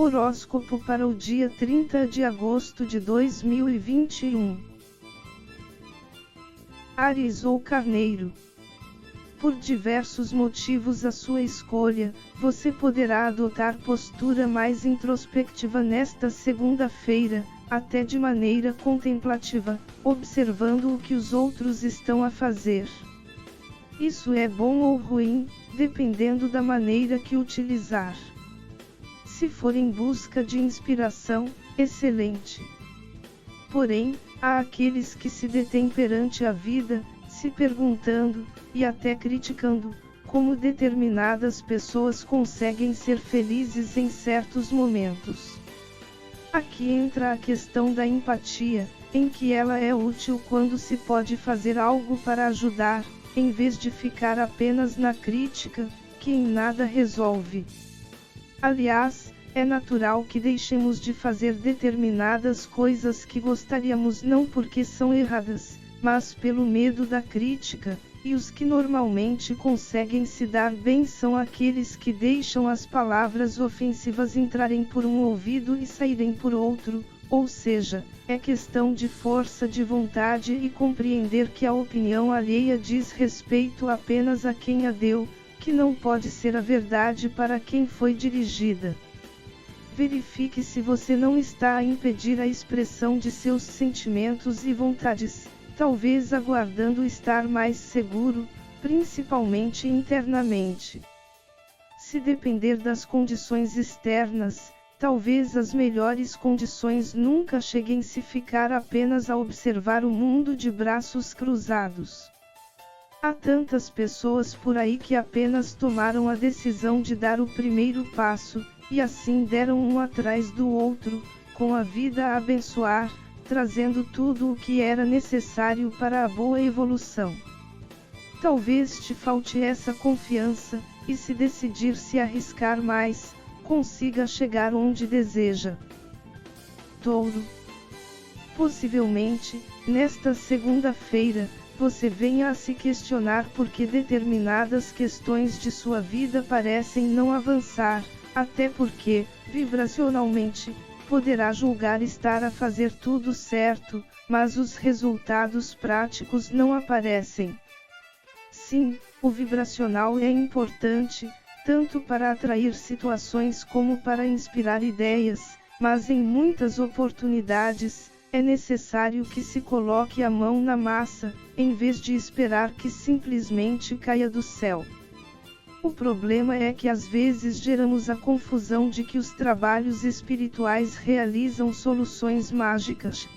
Horóscopo para o dia 30 de agosto de 2021. Áries ou Carneiro. Por diversos motivos a sua escolha, você poderá adotar postura mais introspectiva nesta segunda-feira, até de maneira contemplativa, observando o que os outros estão a fazer. Isso é bom ou ruim, dependendo da maneira que utilizar. Se for em busca de inspiração, excelente. Porém, há aqueles que se detêm perante a vida, se perguntando, e até criticando, como determinadas pessoas conseguem ser felizes em certos momentos. Aqui entra a questão da empatia, em que ela é útil quando se pode fazer algo para ajudar, em vez de ficar apenas na crítica, que em nada resolve. Aliás, é natural que deixemos de fazer determinadas coisas que gostaríamos não porque são erradas, mas pelo medo da crítica, e os que normalmente conseguem se dar bem são aqueles que deixam as palavras ofensivas entrarem por um ouvido e saírem por outro, ou seja, é questão de força de vontade e compreender que a opinião alheia diz respeito apenas a quem a deu, que não pode ser a verdade para quem foi dirigida. Verifique se você não está a impedir a expressão de seus sentimentos e vontades, talvez aguardando estar mais seguro, principalmente internamente. Se depender das condições externas, talvez as melhores condições nunca cheguem se ficar apenas a observar o mundo de braços cruzados. Há tantas pessoas por aí que apenas tomaram a decisão de dar o primeiro passo, e assim deram um atrás do outro, com a vida a abençoar, trazendo tudo o que era necessário para a boa evolução. Talvez te falte essa confiança, e se decidir se arriscar mais, consiga chegar onde deseja. Touro. Possivelmente, nesta segunda-feira, você venha a se questionar por que determinadas questões de sua vida parecem não avançar, até porque, vibracionalmente, poderá julgar estar a fazer tudo certo, mas os resultados práticos não aparecem. Sim, o vibracional é importante, tanto para atrair situações como para inspirar ideias, mas em muitas oportunidades, é necessário que se coloque a mão na massa, em vez de esperar que simplesmente caia do céu. O problema é que às vezes geramos a confusão de que os trabalhos espirituais realizam soluções mágicas.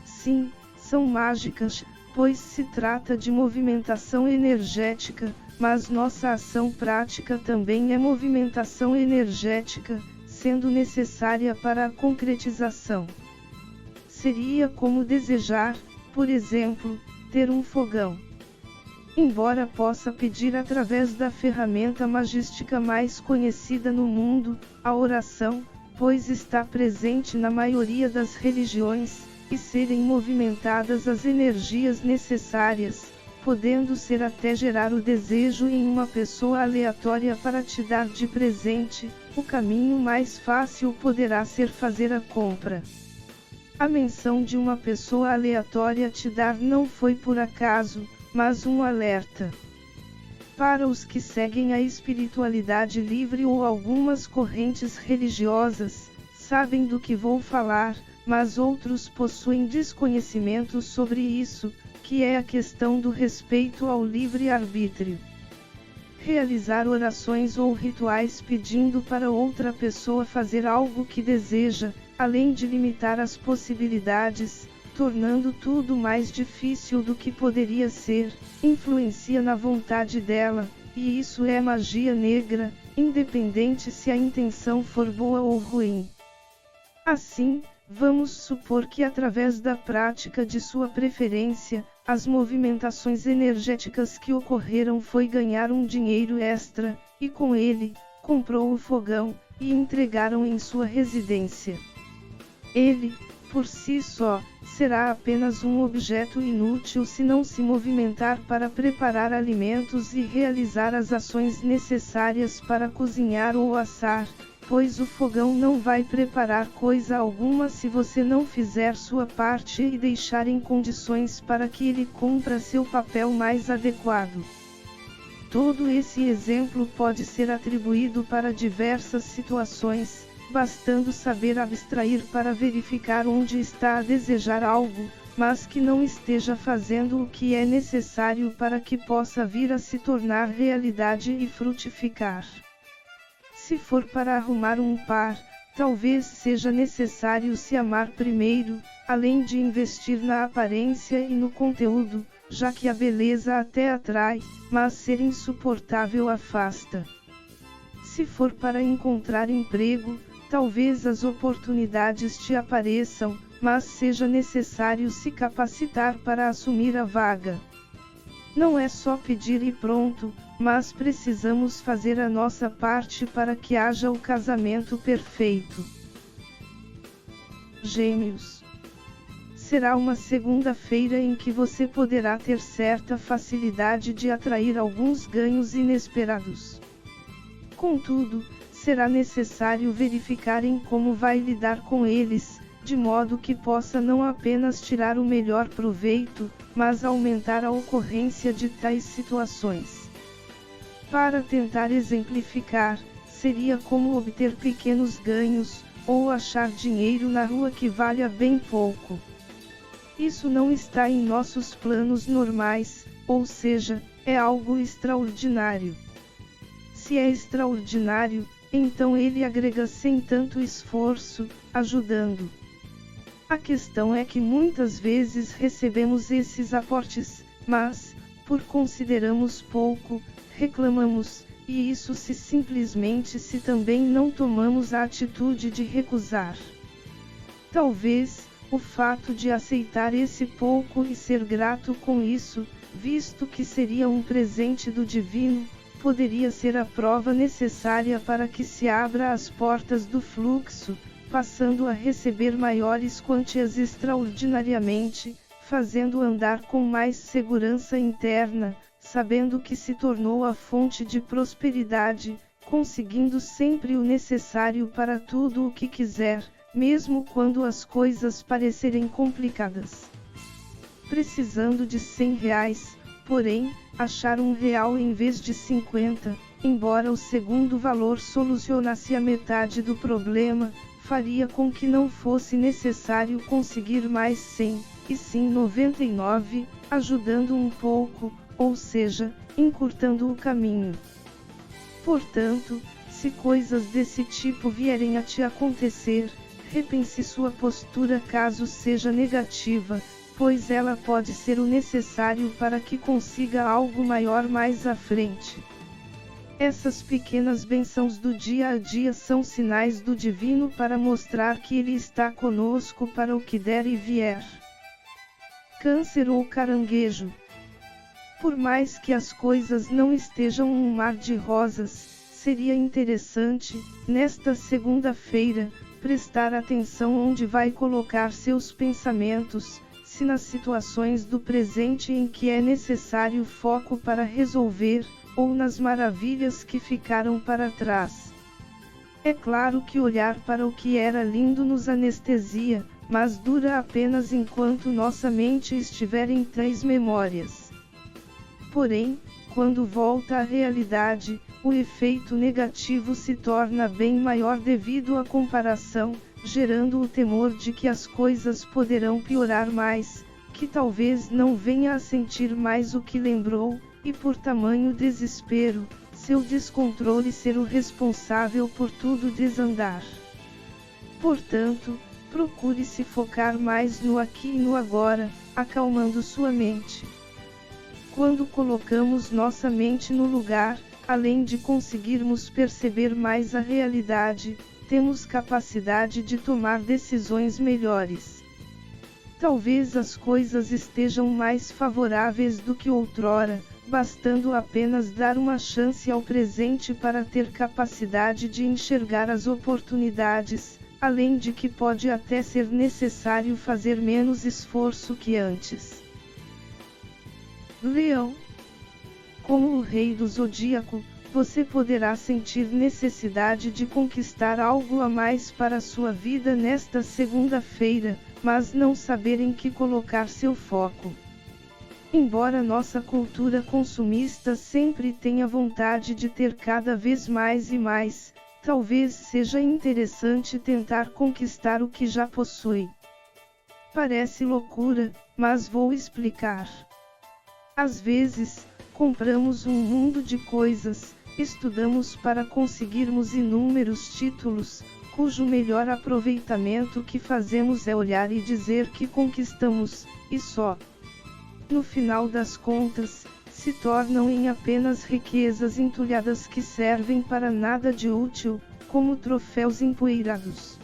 Sim, são mágicas, pois se trata de movimentação energética, mas nossa ação prática também é movimentação energética, sendo necessária para a concretização. Seria como desejar, por exemplo, ter um fogão. Embora possa pedir através da ferramenta magística mais conhecida no mundo, a oração, pois está presente na maioria das religiões, e serem movimentadas as energias necessárias, podendo ser até gerar o desejo em uma pessoa aleatória para te dar de presente, o caminho mais fácil poderá ser fazer a compra. A menção de uma pessoa aleatória te dar não foi por acaso, mas um alerta. Para os que seguem a espiritualidade livre ou algumas correntes religiosas, sabem do que vou falar, mas outros possuem desconhecimento sobre isso, que é a questão do respeito ao livre-arbítrio. Realizar orações ou rituais pedindo para outra pessoa fazer algo que deseja, além de limitar as possibilidades, tornando tudo mais difícil do que poderia ser, influencia na vontade dela, e isso é magia negra, independente se a intenção for boa ou ruim. Assim, vamos supor que através da prática de sua preferência, as movimentações energéticas que ocorreram foi ganhar um dinheiro extra, e com ele, comprou o fogão, e entregaram em sua residência. Ele, por si só, será apenas um objeto inútil se não se movimentar para preparar alimentos e realizar as ações necessárias para cozinhar ou assar, pois o fogão não vai preparar coisa alguma se você não fizer sua parte e deixar em condições para que ele cumpra seu papel mais adequado. Todo esse exemplo pode ser atribuído para diversas situações, bastando saber abstrair para verificar onde está a desejar algo, mas que não esteja fazendo o que é necessário para que possa vir a se tornar realidade e frutificar. Se for para arrumar um par, talvez seja necessário se amar primeiro, além de investir na aparência e no conteúdo, já que a beleza até atrai, mas ser insuportável afasta. Se for para encontrar emprego, talvez as oportunidades te apareçam, mas seja necessário se capacitar para assumir a vaga. Não é só pedir e pronto, mas precisamos fazer a nossa parte para que haja o casamento perfeito. Gêmeos. Será uma segunda-feira em que você poderá ter certa facilidade de atrair alguns ganhos inesperados. Contudo, será necessário verificar em como vai lidar com eles, de modo que possa não apenas tirar o melhor proveito, mas aumentar a ocorrência de tais situações. Para tentar exemplificar, seria como obter pequenos ganhos, ou achar dinheiro na rua que valha bem pouco. Isso não está em nossos planos normais, ou seja, é algo extraordinário. Se é extraordinário, então ele agrega sem tanto esforço, ajudando. A questão é que muitas vezes recebemos esses aportes, mas, por consideramos pouco, reclamamos, e isso se simplesmente se também não tomamos a atitude de recusar. Talvez, o fato de aceitar esse pouco e ser grato com isso, visto que seria um presente do divino, poderia ser a prova necessária para que se abra as portas do fluxo, passando a receber maiores quantias extraordinariamente, fazendo andar com mais segurança interna, sabendo que se tornou a fonte de prosperidade, conseguindo sempre o necessário para tudo o que quiser, mesmo quando as coisas parecerem complicadas. Precisando de R$100, porém, achar R$1 em vez de 50, embora o segundo valor solucionasse a metade do problema, faria com que não fosse necessário conseguir mais 100, e sim 99, ajudando um pouco, ou seja, encurtando o caminho. Portanto, se coisas desse tipo vierem a te acontecer, repense sua postura caso seja negativa, pois ela pode ser o necessário para que consiga algo maior mais à frente. Essas pequenas bênçãos do dia a dia são sinais do divino para mostrar que Ele está conosco para o que der e vier. Câncer ou caranguejo. Por mais que as coisas não estejam um mar de rosas, seria interessante, nesta segunda-feira, prestar atenção onde vai colocar seus pensamentos, se nas situações do presente em que é necessário foco para resolver, ou nas maravilhas que ficaram para trás. É claro que olhar para o que era lindo nos anestesia, mas dura apenas enquanto nossa mente estiver em tais memórias. Porém, quando volta à realidade, o efeito negativo se torna bem maior devido à comparação, gerando o temor de que as coisas poderão piorar mais, que talvez não venha a sentir mais o que lembrou, e por tamanho desespero, seu descontrole ser o responsável por tudo desandar. Portanto, procure se focar mais no aqui e no agora, acalmando sua mente. Quando colocamos nossa mente no lugar, além de conseguirmos perceber mais a realidade, temos capacidade de tomar decisões melhores. Talvez as coisas estejam mais favoráveis do que outrora, bastando apenas dar uma chance ao presente para ter capacidade de enxergar as oportunidades, além de que pode até ser necessário fazer menos esforço que antes. Leão. Como o rei do zodíaco, você poderá sentir necessidade de conquistar algo a mais para sua vida nesta segunda-feira, mas não saber em que colocar seu foco. Embora nossa cultura consumista sempre tenha vontade de ter cada vez mais e mais, talvez seja interessante tentar conquistar o que já possui. Parece loucura, mas vou explicar. Às vezes, compramos um mundo de coisas, estudamos para conseguirmos inúmeros títulos, cujo melhor aproveitamento que fazemos é olhar e dizer que conquistamos, e só. No final das contas, se tornam em apenas riquezas entulhadas que servem para nada de útil, como troféus empoeirados.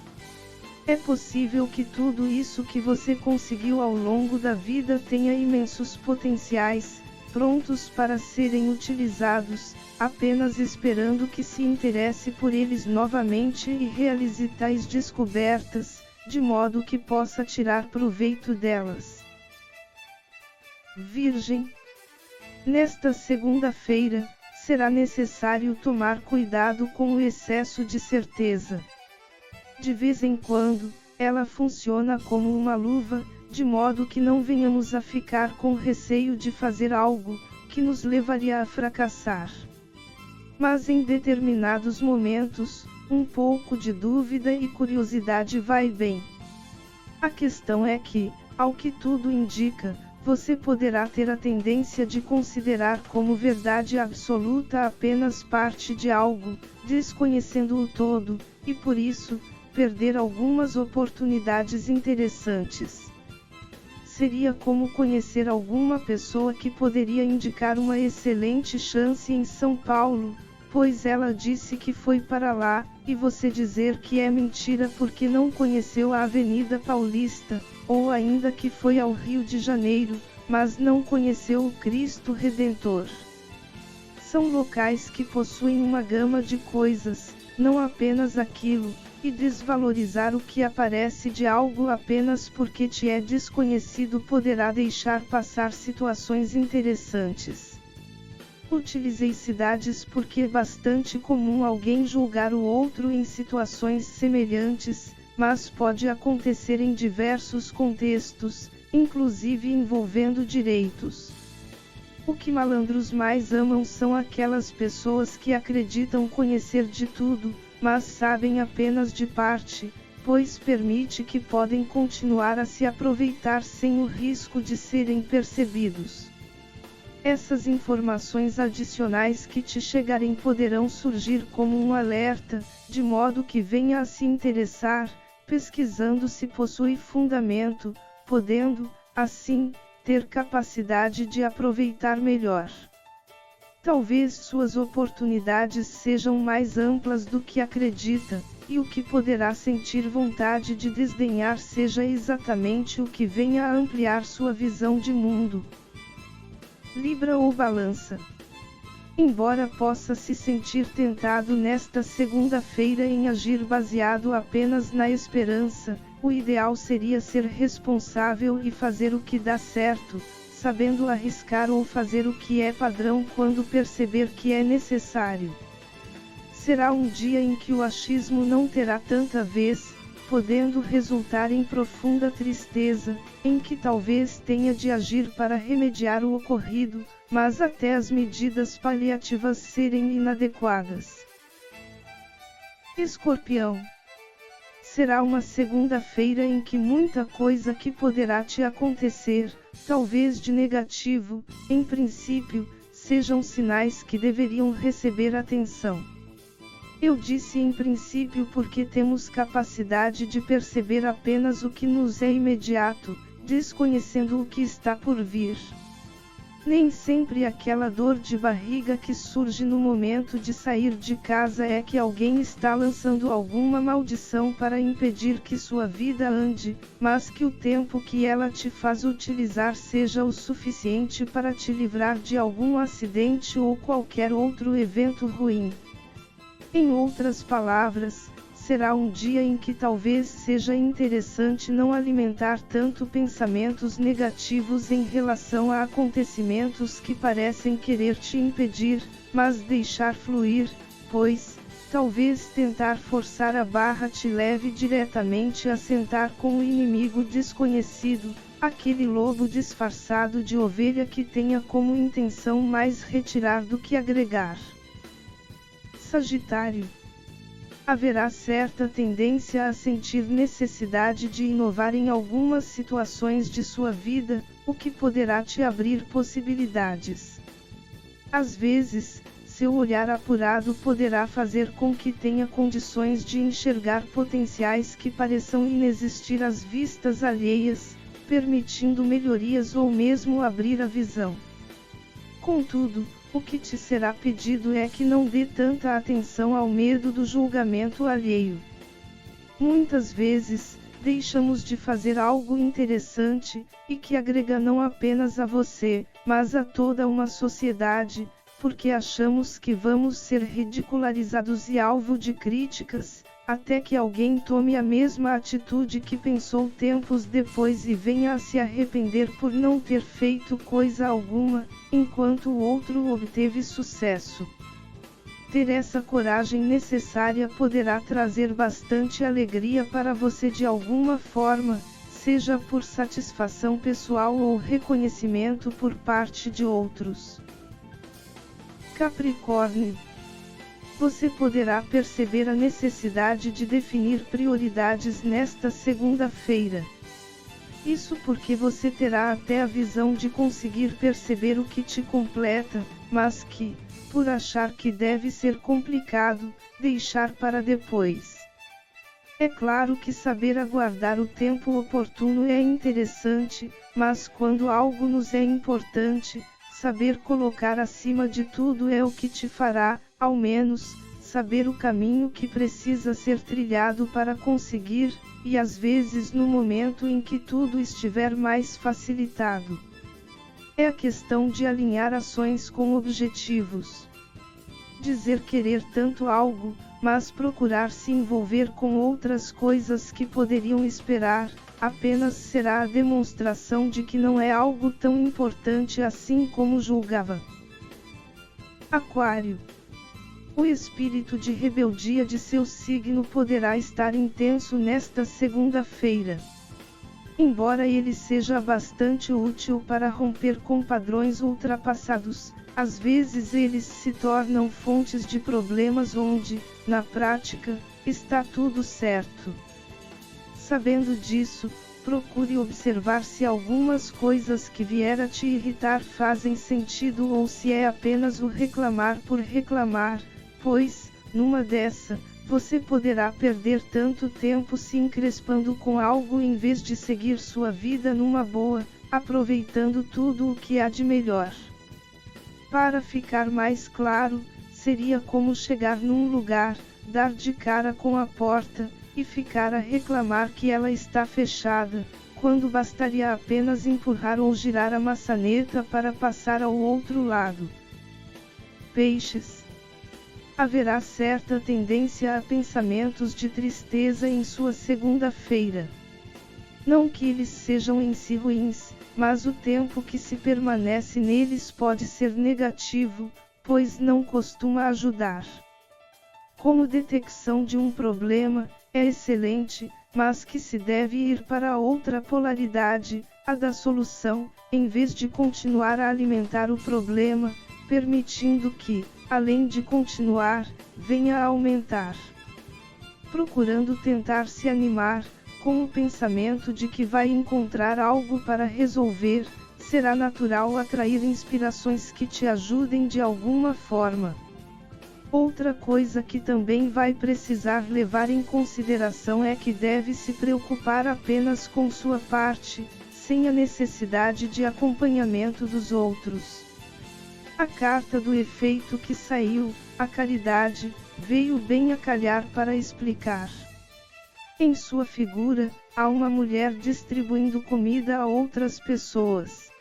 É possível que tudo isso que você conseguiu ao longo da vida tenha imensos potenciais, prontos para serem utilizados, apenas esperando que se interesse por eles novamente e realize tais descobertas, de modo que possa tirar proveito delas. Virgem. Nesta segunda-feira, será necessário tomar cuidado com o excesso de certeza. De vez em quando, ela funciona como uma luva, de modo que não venhamos a ficar com receio de fazer algo, que nos levaria a fracassar. Mas em determinados momentos, um pouco de dúvida e curiosidade vai bem. A questão é que, ao que tudo indica, você poderá ter a tendência de considerar como verdade absoluta apenas parte de algo, desconhecendo o todo, e por isso, perder algumas oportunidades interessantes. Seria como conhecer alguma pessoa que poderia indicar uma excelente chance em São Paulo, pois ela disse que foi para lá, e você dizer que é mentira porque não conheceu a Avenida Paulista, ou ainda que foi ao Rio de Janeiro, mas não conheceu o Cristo Redentor. São locais que possuem uma gama de coisas, não apenas aquilo, e desvalorizar o que aparece de algo apenas porque te é desconhecido poderá deixar passar situações interessantes. Utilizei cidades porque é bastante comum alguém julgar o outro em situações semelhantes, mas pode acontecer em diversos contextos, inclusive envolvendo direitos. O que malandros mais amam são aquelas pessoas que acreditam conhecer de tudo, mas sabem apenas de parte, pois permite que podem continuar a se aproveitar sem o risco de serem percebidos. Essas informações adicionais que te chegarem poderão surgir como um alerta, de modo que venha a se interessar, pesquisando se possui fundamento, podendo, assim, ter capacidade de aproveitar melhor. Talvez suas oportunidades sejam mais amplas do que acredita, e o que poderá sentir vontade de desdenhar seja exatamente o que venha a ampliar sua visão de mundo. Libra ou Balança. Embora possa se sentir tentado nesta segunda-feira em agir baseado apenas na esperança, o ideal seria ser responsável e fazer o que dá certo, sabendo arriscar ou fazer o que é padrão quando perceber que é necessário. Será um dia em que o achismo não terá tanta vez, podendo resultar em profunda tristeza, em que talvez tenha de agir para remediar o ocorrido, mas até as medidas paliativas serem inadequadas. Escorpião. Será uma segunda-feira em que muita coisa que poderá te acontecer, talvez de negativo, em princípio, sejam sinais que deveriam receber atenção. Eu disse em princípio porque temos capacidade de perceber apenas o que nos é imediato, desconhecendo o que está por vir. Nem sempre aquela dor de barriga que surge no momento de sair de casa é que alguém está lançando alguma maldição para impedir que sua vida ande, mas que o tempo que ela te faz utilizar seja o suficiente para te livrar de algum acidente ou qualquer outro evento ruim. Em outras palavras, será um dia em que talvez seja interessante não alimentar tanto pensamentos negativos em relação a acontecimentos que parecem querer te impedir, mas deixar fluir, pois, talvez tentar forçar a barra te leve diretamente a sentar com o inimigo desconhecido, aquele lobo disfarçado de ovelha que tenha como intenção mais retirar do que agregar. Sagitário. Haverá certa tendência a sentir necessidade de inovar em algumas situações de sua vida, o que poderá te abrir possibilidades. Às vezes, seu olhar apurado poderá fazer com que tenha condições de enxergar potenciais que pareçam inexistir às vistas alheias, permitindo melhorias ou mesmo abrir a visão. Contudo, o que te será pedido é que não dê tanta atenção ao medo do julgamento alheio. Muitas vezes, deixamos de fazer algo interessante, e que agrega não apenas a você, mas a toda uma sociedade, porque achamos que vamos ser ridicularizados e alvo de críticas, até que alguém tome a mesma atitude que pensou tempos depois e venha a se arrepender por não ter feito coisa alguma, enquanto o outro obteve sucesso. Ter essa coragem necessária poderá trazer bastante alegria para você de alguma forma, seja por satisfação pessoal ou reconhecimento por parte de outros. Capricórnio. Você poderá perceber a necessidade de definir prioridades nesta segunda-feira. Isso porque você terá até a visão de conseguir perceber o que te completa, mas que, por achar que deve ser complicado, deixar para depois. É claro que saber aguardar o tempo oportuno é interessante, mas quando algo nos é importante, saber colocar acima de tudo é o que te fará, ao menos, saber o caminho que precisa ser trilhado para conseguir, e às vezes no momento em que tudo estiver mais facilitado. É a questão de alinhar ações com objetivos. Dizer querer tanto algo, mas procurar se envolver com outras coisas que poderiam esperar, apenas será a demonstração de que não é algo tão importante assim como julgava. Aquário. O espírito de rebeldia de seu signo poderá estar intenso nesta segunda-feira. Embora ele seja bastante útil para romper com padrões ultrapassados, às vezes eles se tornam fontes de problemas onde, na prática, está tudo certo. Sabendo disso, procure observar se algumas coisas que vier a te irritar fazem sentido ou se é apenas o reclamar por reclamar, pois, numa dessa, você poderá perder tanto tempo se encrespando com algo em vez de seguir sua vida numa boa, aproveitando tudo o que há de melhor. Para ficar mais claro, seria como chegar num lugar, dar de cara com a porta, e ficar a reclamar que ela está fechada, quando bastaria apenas empurrar ou girar a maçaneta para passar ao outro lado. Peixes. Haverá certa tendência a pensamentos de tristeza em sua segunda-feira. Não que eles sejam em si ruins, mas o tempo que se permanece neles pode ser negativo, pois não costuma ajudar. Como detecção de um problema, é excelente, mas que se deve ir para a outra polaridade, a da solução, em vez de continuar a alimentar o problema, permitindo que, além de continuar, venha a aumentar. Procurando tentar se animar, com o pensamento de que vai encontrar algo para resolver, será natural atrair inspirações que te ajudem de alguma forma. Outra coisa que também vai precisar levar em consideração é que deve se preocupar apenas com sua parte, sem a necessidade de acompanhamento dos outros. A carta do efeito que saiu, a caridade, veio bem a calhar para explicar. Em sua figura, há uma mulher distribuindo comida a outras pessoas.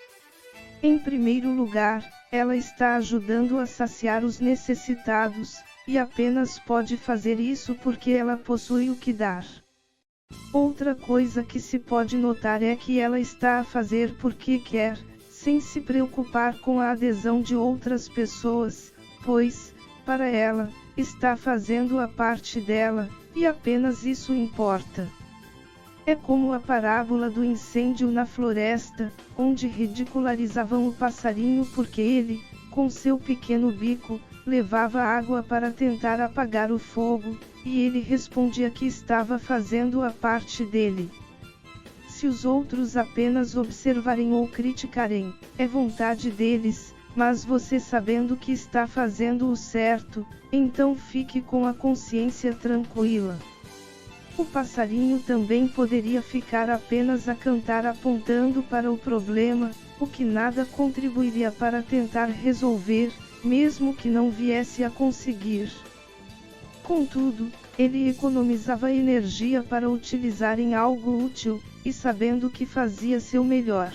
Em primeiro lugar, ela está ajudando a saciar os necessitados, e apenas pode fazer isso porque ela possui o que dar. Outra coisa que se pode notar é que ela está a fazer porque quer, sem se preocupar com a adesão de outras pessoas, pois, para ela, está fazendo a parte dela, e apenas isso importa. É como a parábola do incêndio na floresta, onde ridicularizavam o passarinho porque ele, com seu pequeno bico, levava água para tentar apagar o fogo, e ele respondia que estava fazendo a parte dele. Se os outros apenas observarem ou criticarem, é vontade deles, mas você sabendo que está fazendo o certo, então fique com a consciência tranquila. O passarinho também poderia ficar apenas a cantar apontando para o problema, o que nada contribuiria para tentar resolver, mesmo que não viesse a conseguir. Contudo, ele economizava energia para utilizar em algo útil, e sabendo que fazia seu melhor.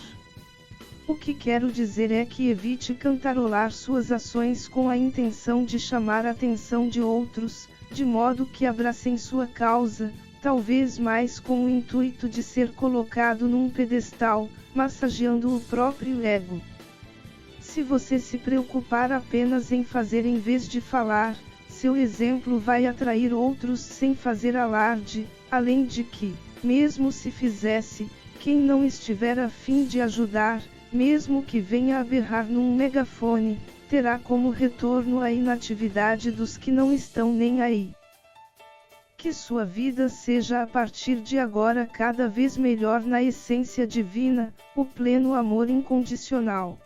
O que quero dizer é que evite cantarolar suas ações com a intenção de chamar a atenção de outros, de modo que abracem sua causa, talvez mais com o intuito de ser colocado num pedestal, massageando o próprio ego. Se você se preocupar apenas em fazer em vez de falar, seu exemplo vai atrair outros sem fazer alarde, além de que, mesmo se fizesse, quem não estiver a fim de ajudar, mesmo que venha a berrar num megafone, terá como retorno a inatividade dos que não estão nem aí. Que sua vida seja a partir de agora cada vez melhor na essência divina, o pleno amor incondicional.